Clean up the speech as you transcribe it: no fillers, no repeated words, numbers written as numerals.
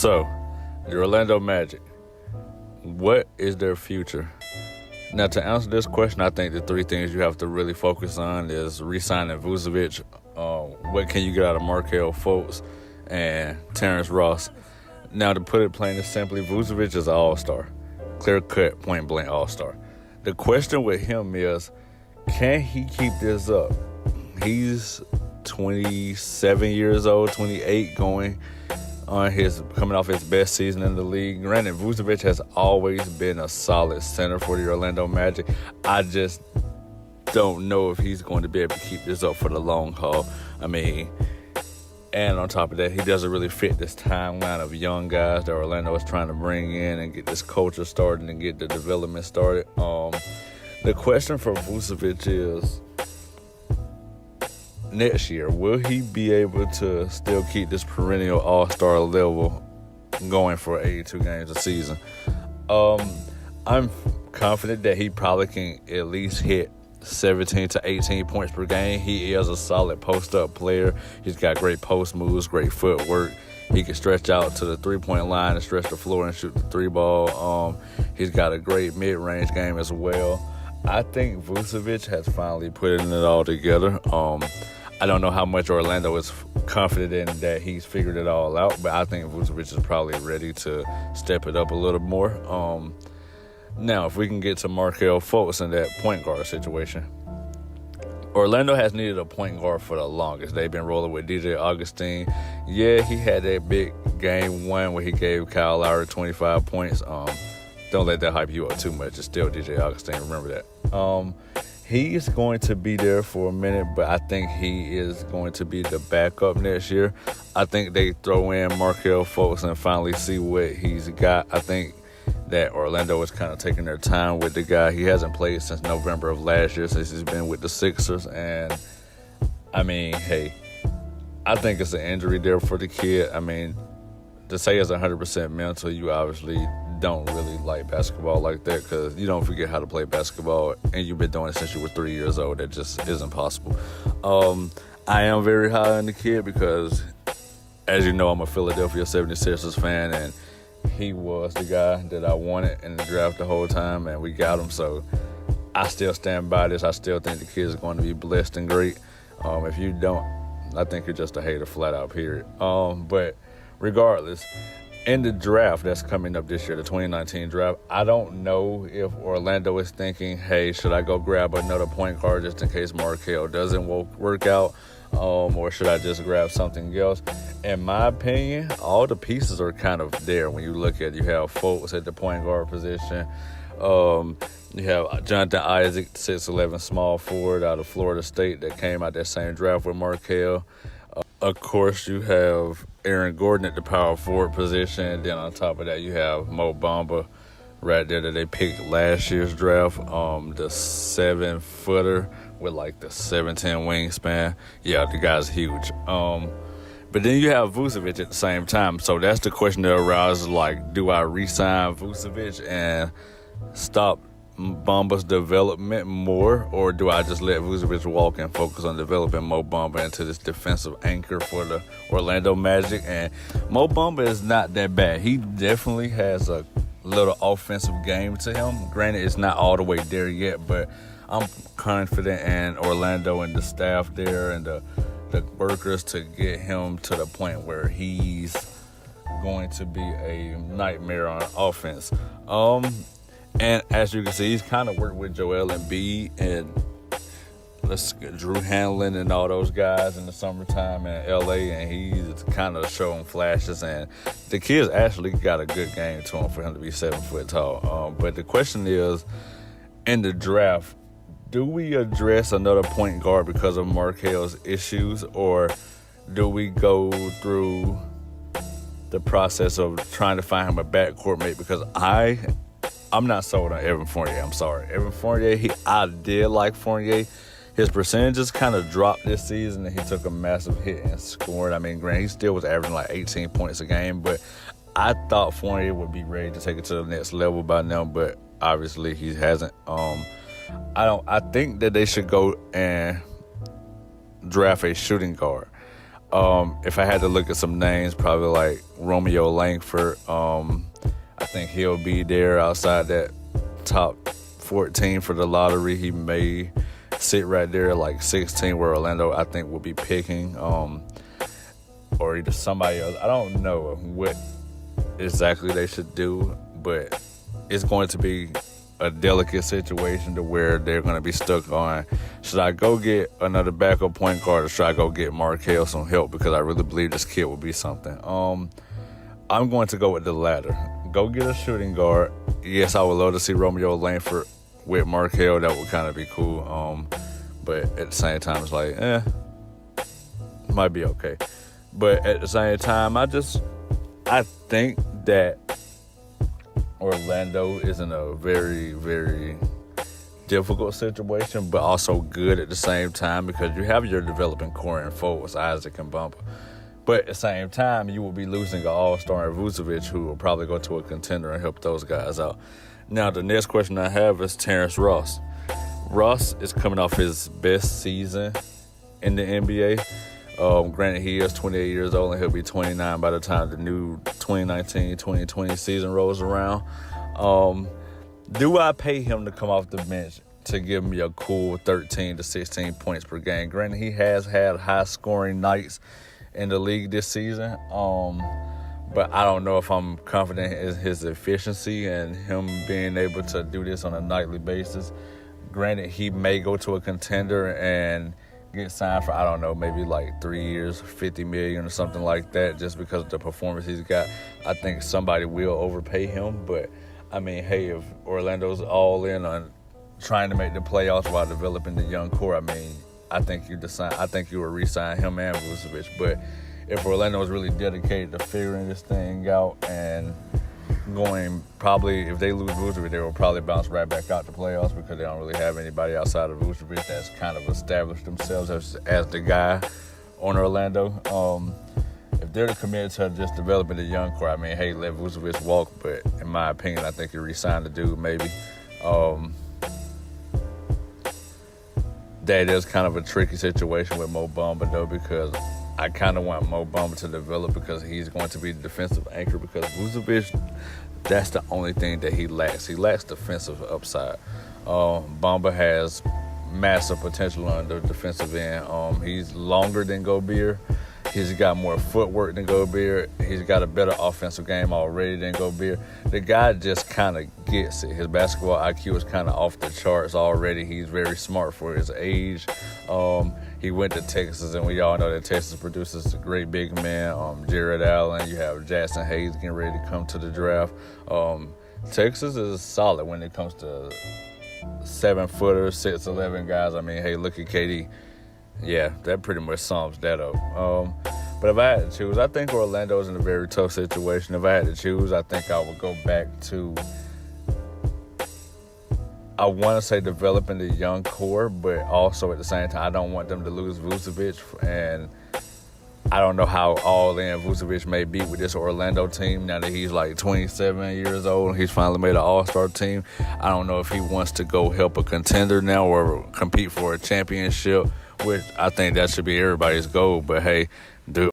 So, the Orlando Magic, what is their future? Now, to answer this question, I think the three things you have to really focus on is re-signing Vucevic, what can you get out of Markelle Fultz, and Terrence Ross. Now, to put it plain and simply, Vucevic is an all-star. Clear-cut, point-blank all-star. The question with him is, can he keep this up? He's 27 years old, 28, coming off his best season in the league. Granted, Vucevic has always been a solid center for the Orlando Magic. I just don't know if he's going to be able to keep this up for the long haul. And on top of that, he doesn't really fit this timeline of young guys that Orlando is trying to bring in and get this culture started and get the development started. The question for Vucevic is, next year, will he be able to still keep this perennial all-star level going for 82 games a season? I'm confident that he probably can at least hit 17 to 18 points per game. He is a solid post-up player. He's got great post moves, great footwork. He can stretch out to the three-point line and stretch the floor and shoot the three ball. He's got a great mid-range game as well. I think Vucevic has finally put it all together. I don't know how much Orlando is confident in that he's figured it all out, but I think Vucevic is probably ready to step it up a little more. Now, if we can get to Markelle Fultz in that point guard situation, Orlando has needed a point guard for the longest. They've been rolling with DJ Augustine. Yeah, he had that big game one where he gave Kyle Lowry 25 points. Don't let that hype you up too much. It's still DJ Augustine. Remember that. He's going to be there for a minute, but I think he is going to be the backup next year. I think they throw in Markelle Fultz and finally see what he's got. I think that Orlando is kind of taking their time with the guy. He hasn't played since November of last year, since he's been with the Sixers. And, hey, I think it's an injury there for the kid. To say it's 100% mental, you obviously don't really like basketball like that, because you don't forget how to play basketball, and you've been doing it since you were 3 years old. That just isn't possible. I am very high on the kid because, as you know, I'm a Philadelphia 76ers fan, and he was the guy that I wanted in the draft the whole time, and we got him. So I still stand by this. I still think the kid is going to be blessed and great. If you don't, I think you're just a hater, flat out, period. But regardless, in the draft that's coming up this year, the 2019 draft, I don't know if Orlando is thinking, hey, should I go grab another point guard just in case Markelle doesn't work out, or should I just grab something else? In my opinion, all the pieces are kind of there when you look at it. You have Fultz at the point guard position. You have Jonathan Isaac, 6'11", small forward out of Florida State that came out that same draft with Markelle. Of course, you have Aaron Gordon at the power forward position. And then on top of that, you have Mo Bamba right there that they picked last year's draft. The 7-footer with like the 7'10" wingspan. Yeah, the guy's huge. But then you have Vucevic at the same time. So that's the question that arises, like, do I re-sign Vucevic and stop Bamba's development more, or do I just let Vucevic walk and focus on developing Mo Bamba into this defensive anchor for the Orlando Magic? And Mo Bamba is not that bad. He definitely has a little offensive game to him. Granted, it's not all the way there yet, but I'm confident in Orlando and the staff there and the workers to get him to the point where he's going to be a nightmare on offense. And as you can see, he's kind of worked with Joel Embiid and Drew Hanlon and all those guys in the summertime in L.A., and he's kind of showing flashes. And the kid's actually got a good game to him for him to be 7 foot tall. But the question is, in the draft, do we address another point guard because of Markelle's issues, or do we go through the process of trying to find him a backcourt mate? Because I'm not sold on Evan Fournier. I'm sorry. Evan Fournier, I did like Fournier. His percentages kind of dropped this season, and he took a massive hit in scoring. Granted, he still was averaging like 18 points a game, but I thought Fournier would be ready to take it to the next level by now, but obviously he hasn't. I think that they should go and draft a shooting guard. If I had to look at some names, probably like Romeo Langford. I think he'll be there outside that top 14 for the lottery. He may sit right there like 16 where Orlando, I think, will be picking. Or either somebody else. I don't know what exactly they should do, but it's going to be a delicate situation to where they're going to be stuck on, should I go get another backup point guard or should I go get Markelle some help, because I really believe this kid will be something. I'm going to go with the latter. Go get a shooting guard. Yes, I would love to see Romeo Langford with Markelle. That would kind of be cool. But at the same time, it's like, might be okay. But at the same time, I think that Orlando is in a very, very difficult situation, but also good at the same time, because you have your developing core and forwards, Isaac and Bumper. But at the same time, you will be losing an all-star in Vucevic, who will probably go to a contender and help those guys out. Now, the next question I have is Terrence Ross. Ross is coming off his best season in the NBA. Granted, he is 28 years old, and he'll be 29 by the time the new 2019-2020 season rolls around. Do I pay him to come off the bench to give me a cool 13 to 16 points per game? Granted, he has had high-scoring nights in the league this season, but I don't know if I'm confident in his efficiency and him being able to do this on a nightly basis. Granted, he may go to a contender and get signed for, I don't know, maybe like 3 years, $50 million or something like that, just because of the performance he's got. I think somebody will overpay him, but I mean, hey, if Orlando's all in on trying to make the playoffs while developing the young core, I mean, I think you will re-sign him and Vucevic. But if Orlando is really dedicated to figuring this thing out and going, probably if they lose Vucevic, they will probably bounce right back out to playoffs, because they don't really have anybody outside of Vucevic that's kind of established themselves as the guy on Orlando. If they're committed to just developing the young core, I mean, hey, let Vucevic walk. But in my opinion, I think you re-sign the dude maybe. That is kind of a tricky situation with Mo Bamba, though, because I kind of want Mo Bamba to develop, because he's going to be the defensive anchor, because Vucevic, that's the only thing that he lacks. He lacks defensive upside. Bamba has massive potential on the defensive end. He's longer than Gobert. He's got more footwork than Gobert. He's got a better offensive game already than Gobert. The guy just kind of gets it. His basketball IQ is kind of off the charts already. He's very smart for his age. He went to Texas, and we all know that Texas produces a great big man. Jared Allen, you have Jackson Hayes getting ready to come to the draft. Texas is solid when it comes to 7-footers, 6'11" guys. I mean, hey, look at KD. Yeah, that pretty much sums that up. But if I had to choose, I think Orlando's in a very tough situation. If I had to choose, I think I would go back to, I want to say, developing the young core, but also at the same time, I don't want them to lose Vucevic. And I don't know how all in Vucevic may be with this Orlando team now that he's like 27 years old and he's finally made an all-star team. I don't know if he wants to go help a contender now or compete for a championship, which I think that should be everybody's goal. But hey, dude,